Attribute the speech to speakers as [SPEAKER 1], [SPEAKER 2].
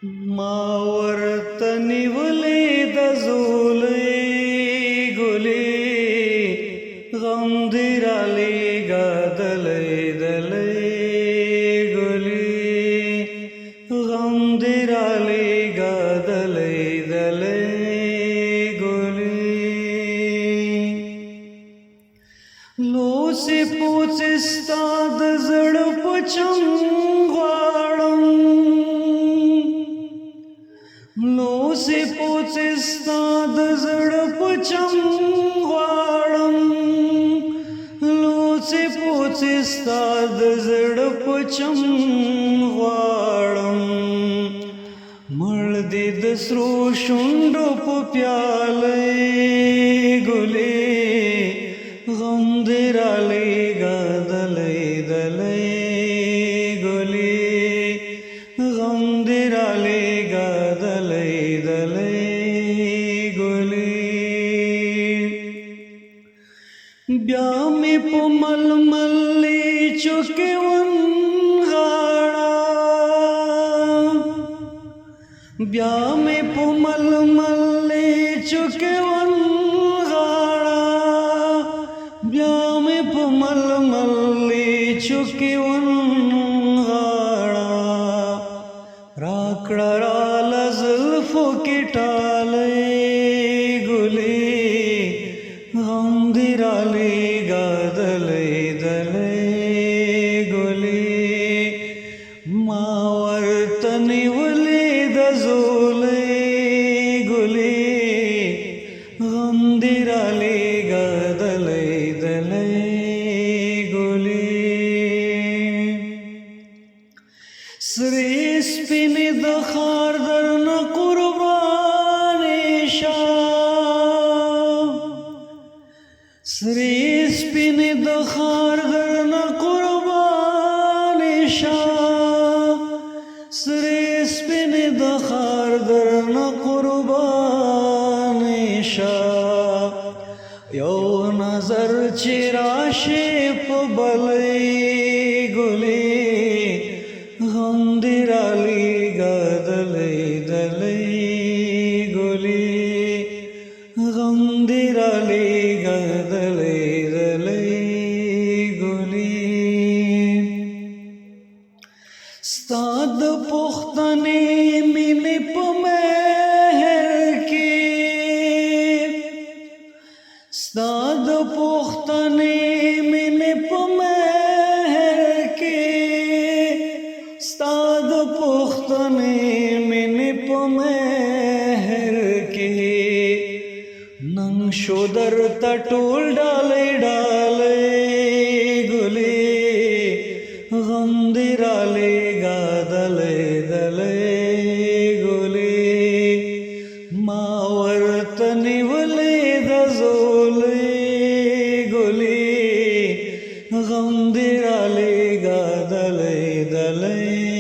[SPEAKER 1] ما ورته نیولې د زولۍ ګلې غم دې رالېږدلی دلی ګلې غم دې رالېږدلی دلی ګلې لوڅې پوڅې ستا د زړه په چم غواړم لوڅې پوڅې ستا د زړه په چم غواړم لوڅې پوڅې ستا د زړه په چم غواړم مړ دې د سرو شونډو په پیالۍ ګلې غم دې رالېږدلی دلی ګلې غم دې رالېږدلی دلی ګلې بیا مې په ململې چوکې ونغاړه بیا مې په ململې چوکې ونغاړه بیا مې په ململې چوکې ونغاړه راکړه راله زلفو کې ټالۍ ګلې غم دې رالېږدلی دلی ګلې ما ورته نیولې د زولۍ ګلې غم دې رالېږدلی دلی ګلې سرې سپینې د ښار درنه قربانې شه سرې سپینې د ښار درنه قربانې شه سرې سپینې د ښار درنه قربانې شه یو نظر چې راشي په بلۍ ګلې غم دې رالېږدلی دلی ګلې غم دې رالېږدلی دلی ګلې ستا د پښتنې مینې په مهر کې ستا د پښتنې مینې په مهر کې ستا د پښتنې مینې په مهر کې نن شو درته ټول ډالۍ ډالۍ ګلې غم دې رالېږدلی دلی ګلې ما ورته نیولې د زولۍ ګلې غم دې رالېږدلی دلی